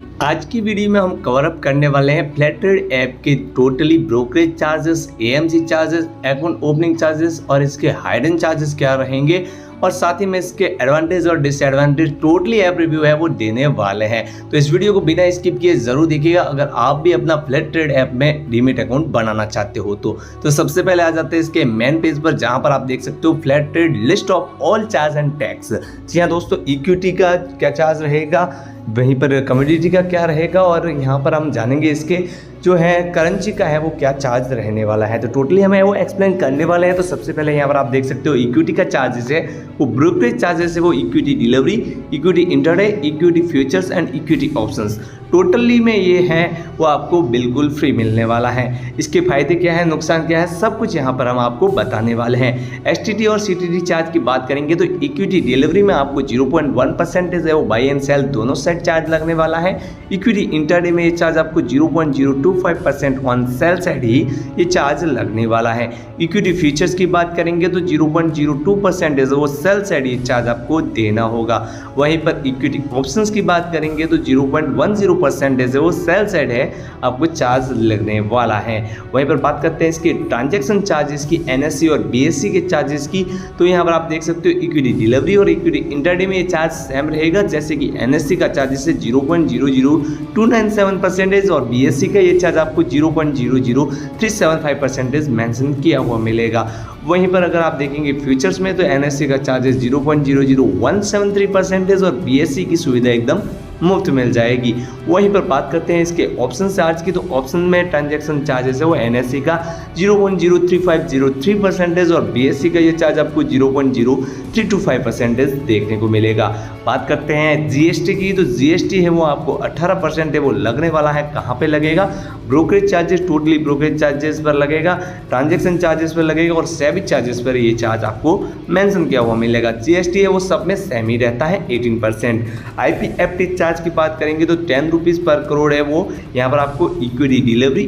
आज की वीडियो में हम कवर अप करने वाले हैं फ्लैट ट्रेड ऐप के totally brokerage charges, AMC charges, account opening charges और इसके हाइडन चार्जेस क्या रहेंगे और साथ ही में इसके एडवांटेज और डिसएडवांटेज टोटली ऐप रिव्यू है वो देने वाले हैं। तो इस वीडियो को बिना स्किप किए जरूर देखिएगा अगर आप भी अपना फ्लैट ट्रेड ऐप में डीमैट अकाउंट बनाना चाहते हो तो सबसे पहले आ जाते हैं इसके मेन पेज पर, जहां पर आप देख सकते हो flat trade list of all charge and tax. जी हाँ दोस्तों, इक्विटी का क्या चार्ज रहेगा, वहीं पर कमोडिटी का क्या रहेगा और यहाँ पर हम जानेंगे इसके जो है करेंसी का है वो क्या चार्ज रहने वाला है। तो टोटली हमें वो एक्सप्लेन करने वाले हैं। तो सबसे पहले यहाँ पर आप देख सकते हो इक्विटी का चार्जेस है वो ब्रोकरेज चार्जेस है वो equity delivery, equity intraday, equity futures and equity options. Totally में ये है वो आपको बिल्कुल फ्री मिलने वाला है। इसके फायदे क्या है, नुकसान क्या है, सब कुछ यहाँ पर हम आपको बताने वाले हैं। एसटीटी और सीटीडी चार्ज की बात करेंगे तो इक्विटी डिलीवरी में आपको 0.1% है वो बाई एंड सेल दोनों साइड चार्ज लगने वाला है। इक्विटी इंटरडे में ये चार्ज आपको 0.025% ऑन सेल साइड ही ये चार्ज लगने वाला है। इक्विटी फीचर्स की बात करेंगे तो 0.02% है वो सेल साइड ये चार्ज आपको देना होगा। वहीं पर इक्विटी ऑप्शंस की बात करेंगे तो 0.10% है वो सेल साइड है आपको चार्ज लगने वाला है। वहीं पर बात करते हैं इसके ट्रांजैक्शन चार्जेस की, एनएससी और बीएससी के चार्जेस की। तो यहाँ पर आप देख सकते हो इक्विटी डिलीवरी और इक्विटी इंटरडे में ये चार्ज सेम रहेगा, जैसे कि एनएससी का चार्जेस है 0.00297% और बीएससी का ये चार्ज आपको 0.00375% मेंशन किया हुआ मिलेगा। वहीं पर अगर आप देखेंगे फ्यूचर्स में तो एनएससी का चार्जेस 0.00173% और बीएससी की सुविधा एकदम मुफ्त मिल जाएगी। वहीं पर बात करते हैं इसके ऑप्शन चार्ज की, तो ऑप्शन में ट्रांजैक्शन चार्जेस है वो एनएससी का 0.03503% और बीएससी का ये चार्ज आपको 0.0325% देखने को मिलेगा। बात करते हैं जीएसटी की, तो जीएसटी है वो आपको 18% है वो लगने वाला है। कहाँ पे लगेगा, brokerage charges, totally brokerage charges पर लगेगा, ट्रांजैक्शन चार्जेस पर लगेगा और सेबी चार्जेस पर ये चार्ज आपको मेंशन किया हुआ मिलेगा। जीएसटी है वो सब में सेम ही रहता है 18%। आईपीएफटी चार्ज की बात करेंगे तो 10 रुपीज़ पर करोड़ है वो यहाँ पर आपको इक्विटी डिलीवरी,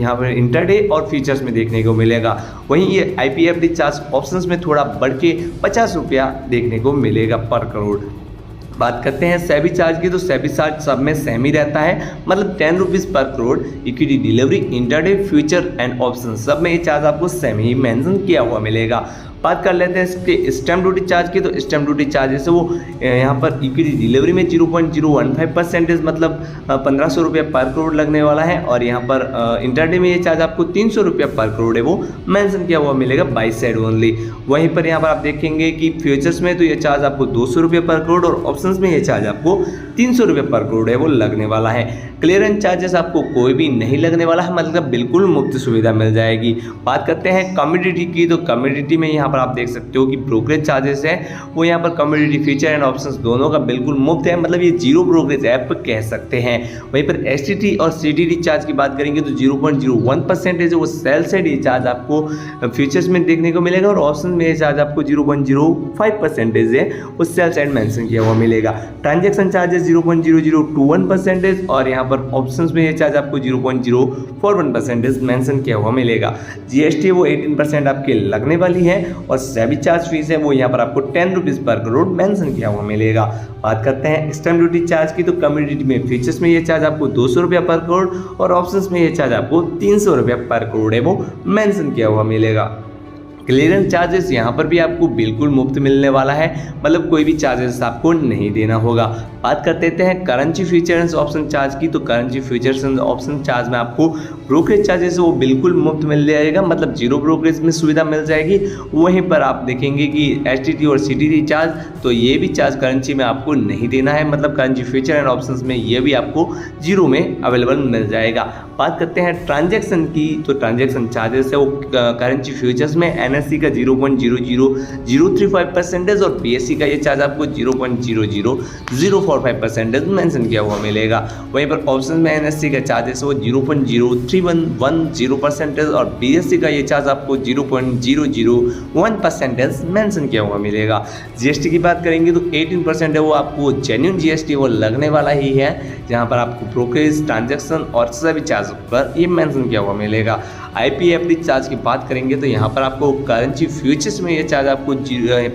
यहाँ पर इंटरडे और फीचर्स में देखने को मिलेगा। वहीं ये आईपीएफटी चार्ज ऑप्शंस में थोड़ा बढ़ के 50 रुपया देखने को मिलेगा पर करोड़। बात करते हैं सेबी चार्ज की, तो सेबी चार्ज सब में सेम ही रहता है, मतलब 10 रुपीज़ पर crore. Equity delivery, intraday, future and option सब में ये चार्ज आपको सेम ही मेंशन किया हुआ मिलेगा। बात कर लेते हैं इसके स्टैम्प ड्यूटी चार्ज की, तो स्टैम्प ड्यूटी चार्जेस है वो यहाँ पर इक्विटी डिलीवरी में 0.015% मतलब 1500 रुपये पर करोड़ लगने वाला है और यहाँ पर इंटरडे में ये चार्ज आपको 300 रुपये पर करोड़ है वो मेंशन किया हुआ मिलेगा बाई साइड ओनली। वहीं पर यहाँ पर आप देखेंगे कि फ्यूचर्स में तो ये चार्ज आपको 200 रुपये पर करोड़ और ऑप्शंस में ये चार्ज आपको 300 रुपये पर करोड़ है वो लगने वाला है। क्लियरेंस चार्जेस आपको कोई भी नहीं लगने वाला है, मतलब बिल्कुल मुफ्त सुविधा मिल जाएगी। बात करते हैं कमोडिटी की, तो कमोडिटी में यहाँ पर आप देख सकते हो कि ब्रोकरेज चार्जेस है वो यहाँ पर कमोडिटी फीचर एंड ऑप्शंस दोनों का बिल्कुल मुफ्त है, मतलब ये जीरो ब्रोकरेज ऐप कह सकते हैं। वहीं पर एसटीटी और सीटीडी चार्ज की बात करेंगे तो 0.01% है जो वो सेल साइड ये चार्ज आपको फ्यूचर्स में देखने को मिलेगा और ऑप्शन में ये चार्ज आपको 0.05% है वो सेल साइड मेंशन किया हुआ मिलेगा। ट्रांजैक्शन चार्जेस 0.0021% और यहाँ पर ऑप्शंस में ये चार्ज आपको 0.041% मेंशन किया हुआ मिलेगा। जीएसटी वो 18% आपके लगने वाली है और सेबी चार्ज फीस है वो यहाँ पर आपको 10 रुपीज़ पर करोड़ मेंशन किया हुआ मिलेगा। बात करते हैं स्टैम्प ड्यूटी चार्ज की, तो कमोडिटी में फीचर्स में ये चार्ज आपको 200 रुपया पर करोड़ और ऑप्शंस में ये चार्ज आपको 300 रुपया पर करोड़ है वो मेंशन किया हुआ मिलेगा। क्लियरेंस चार्जेस यहाँ पर भी आपको बिल्कुल मुफ्त मिलने वाला है, मतलब कोई भी चार्जेस आपको नहीं देना होगा। बात कर देते हैं करेंसी फीचर्स ऑप्शन चार्ज की, तो करेंसी फीचर्स ऑप्शन चार्ज में आपको ब्रोकरेज चार्जेस वो बिल्कुल मुफ्त मिल जाएगा, मतलब जीरो ब्रोकरेज में सुविधा मिल जाएगी। वहीं पर आप देखेंगे कि एसटीटी और सीटीडी चार्ज, तो ये भी चार्ज करेंसी में आपको नहीं देना है, मतलब करेंसी फीचर एंड ऑप्शंस में ये भी आपको जीरो में अवेलेबल मिल जाएगा। बात करते हैं ट्रांजैक्शन की, तो ट्रांजैक्शन चार्जेस है वो करेंसी फ्यूचर्स में एनएससी का 0.00035% और बीएससी का ये चार्ज आपको 0.00045% मेंशन किया हुआ मिलेगा। वहीं पर ऑप्शन में एनएससी का चार्जेस वो 0.0310% और बीएससी का ये चार्ज आपको 0.001% मेंशन किया हुआ मिलेगा। जीएसटी की बात करेंगे तो 18% है वो आपको जेन्युइन जीएसटी वो लगने वाला ही है, जहां पर आपको ब्रोकरेज, ट्रांजैक्शन और सभी चार्ज पर ये मेंशन किया हुआ मिलेगा। आईपीएफटी चार्ज की बात करेंगे तो यहाँ पर आपको करेंसी फ्यूचर्स में ये चार्ज आपको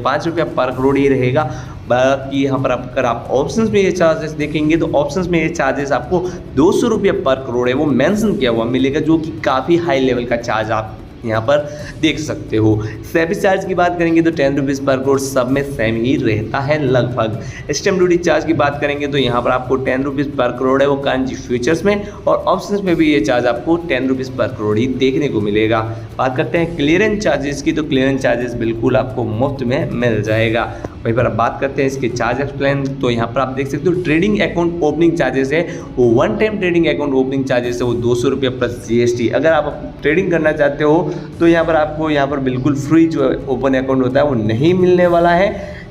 5 रुपया पर करोड़ ही रहेगा। बाकी यहाँ पर अगर आप ऑप्शंस में ये चार्जेस देखेंगे तो ऑप्शंस में ये चार्जेस आपको 200 रुपये पर करोड़ है वो मेंशन किया हुआ मिलेगा, जो कि काफ़ी हाई लेवल का चार्ज आप यहाँ पर देख सकते हो। सर्विस चार्ज की बात करेंगे तो 10 रुपीज़ पर करोड़ सब में सेम ही रहता है लगभग। स्टैम्प ड्यूटी चार्ज की बात करेंगे तो यहाँ पर आपको 10 रुपीज़ पर करोड़ है वो कांजी फ्यूचर्स में, और ऑप्शंस में भी ये चार्ज आपको 10 रुपीज़ पर करोड़ ही देखने को मिलेगा। बात करते हैं क्लियरेंस चार्जेस की, तो क्लियरेंस चार्जेस बिल्कुल आपको मुफ्त में मिल जाएगा। वहीं पर अब बात करते हैं इसके चार्ज एक्सप्लेन, तो यहाँ पर आप देख सकते हो ट्रेडिंग अकाउंट ओपनिंग चार्जेस है वो one time trading account opening charges है वो 200 रुपये प्लस GST। अगर आप ट्रेडिंग करना चाहते हो तो यहाँ पर आपको यहाँ पर बिल्कुल फ्री जो ओपन अकाउंट होता है वो नहीं मिलने वाला है,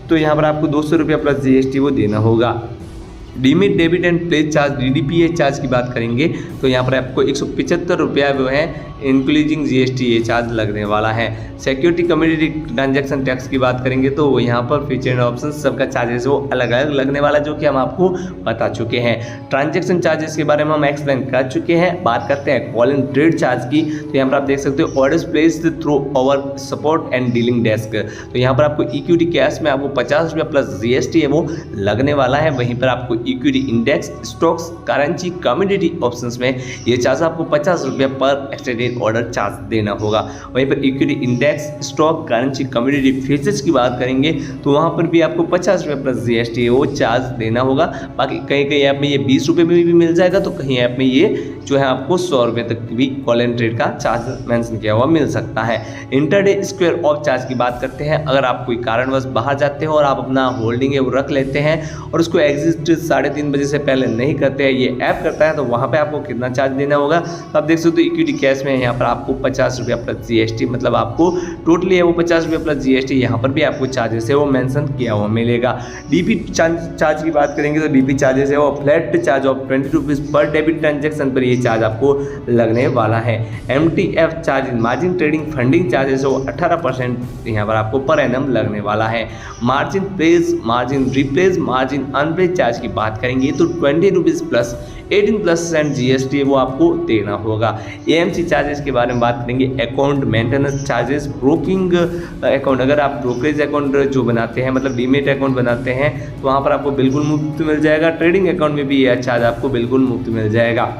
तो यहाँ पर आपको 200 रुपये प्लस GST वो देना होगा। Demat debit and pledge charge DDPA charge की बात करेंगे तो यहाँ पर आपको 175 रुपया वो है इंक्लूडिंग GST ये चार्ज लगने वाला है। सिक्योरिटी कम्युनिटी ट्रांजैक्शन टैक्स की बात करेंगे तो यहाँ पर फीचर एंड ऑप्शन सबका चार्जेस वो अलग अलग लगने वाला, जो कि हम आपको बता चुके हैं। ट्रांजैक्शन चार्जेस के बारे में हम एक्सप्लेन कर चुके हैं। बात करते हैं कॉल एंड ट्रेड चार्ज की, तो यहाँ पर आप देख सकते हो orders placed through our support and dealing desk, तो यहाँ पर आपको इक्विटी कैश में आपको 50 रुपया प्लस GST है वो लगने वाला है। वहीं पर आपको equity index stocks currency community options में ये चार्ज आपको 50 रुपया पर एक्सटेंडेड ऑर्डर चार्ज देना होगा। वहीं पर equity index stock currency community features की बात करेंगे तो वहाँ पर भी आपको 50 रुपये प्लस GST वो चार्ज देना होगा। बाकी कहीं कहीं ऐप में ये 20 रुपये में भी मिल जाएगा, तो कहीं ऐप में ये जो है आपको 100 रुपये तक भी कॉल एंड ट्रेड का चार्ज मेंशन किया हुआ मिल सकता है। इंटरडे स्क्वायर ऑफ चार्ज की बात करते हैं, अगर आप कोई कारणवश बाहर जाते हो और आप अपना होल्डिंग है वो रख लेते हैं और उसको एग्जिट 3:30 बजे से पहले नहीं करते हैं, ये ऐप करता है, तो वहाँ पे आपको कितना चार्ज देना होगा। तो आप देख सकते हो इक्विटी कैश में यहाँ पर आपको 50 रुपया प्लस GST, मतलब आपको टोटली है वो 50 रुपये प्लस GST यहाँ पर भी आपको चार्जेस है वो मेंशन किया हुआ मिलेगा। DP चार्ज की बात करेंगे तो DP चार्जेस है वो फ्लैट चार्ज ऑफ 20 रुपीज़ पर डेबिट ट्रांजेक्शन पर ये चार्ज आपको लगने वाला है। MTF charge margin trading funding charges है वो 18% यहाँ पर आपको पर एनम लगने वाला है। Margin place margin replace margin unplace charge की बात करेंगे तो 20 रुपीज़ प्लस 18% GST है वो आपको देना होगा। AMC चार्जेस के बारे में बात करेंगे, account maintenance charges broking account, अगर आप ब्रोकरेज अकाउंट जो बनाते हैं मतलब डीमेट अकाउंट बनाते हैं तो वहाँ पर आपको बिल्कुल मुफ्त मिल जाएगा। ट्रेडिंग अकाउंट में भी यह चार्ज आपको बिल्कुल मुफ्त मिल जाएगा।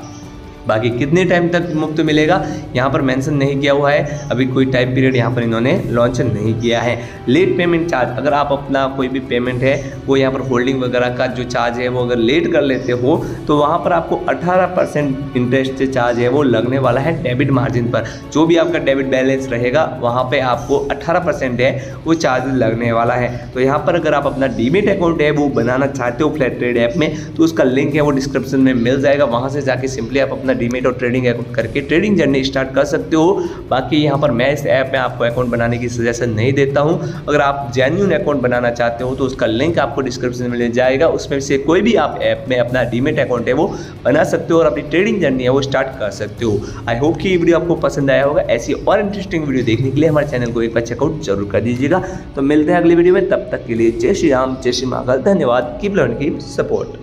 बाकी कितने टाइम तक मुफ्त मिलेगा यहाँ पर मेंशन नहीं किया हुआ है, अभी कोई टाइम पीरियड यहाँ पर इन्होंने लॉन्च नहीं किया है। लेट पेमेंट चार्ज, अगर आप अपना कोई भी पेमेंट है वो यहाँ पर होल्डिंग वगैरह का जो चार्ज है वो अगर लेट कर लेते हो तो वहाँ पर आपको 18% इंटरेस्ट चार्ज है वो लगने वाला है डेबिट मार्जिन पर। जो भी आपका डेबिट बैलेंस रहेगा वहाँ पर आपको 18% है वो चार्ज लगने वाला है। तो यहाँ पर अगर आप अपना डीमेट अकाउंट है वो बनाना चाहते हो फ्लैट ट्रेड ऐप में तो उसका लिंक है वो डिस्क्रिप्शन में मिल जाएगा, वहाँ से जाके सिंपली आप अपना डीमेट और ट्रेडिंग अकाउंट करके ट्रेडिंग जर्नी स्टार्ट कर सकते हो। बाकी यहाँ पर मैं इस ऐप में आपको अकाउंट बनाने की सजेशन नहीं देता हूँ, अगर आप जेन्युइन अकाउंट बनाना चाहते हो तो उसका लिंक आपको डिस्क्रिप्शन में मिल जाएगा, उसमें से कोई भी आप ऐप में अपना डीमेट अकाउंट है वो बना सकते हो और अपनी ट्रेडिंग जर्नी है वो स्टार्ट कर सकते हो। आई होप कि ये वीडियो आपको पसंद आया होगा। ऐसी और इंटरेस्टिंग वीडियो देखने के लिए हमारे चैनल को एक बार चेकआउट जरूर कर दीजिएगा। तो मिलते हैं अगली वीडियो में, तब तक के लिए जय श्री राम, जय श्री महाकाल, धन्यवाद। Keep learning, keep support.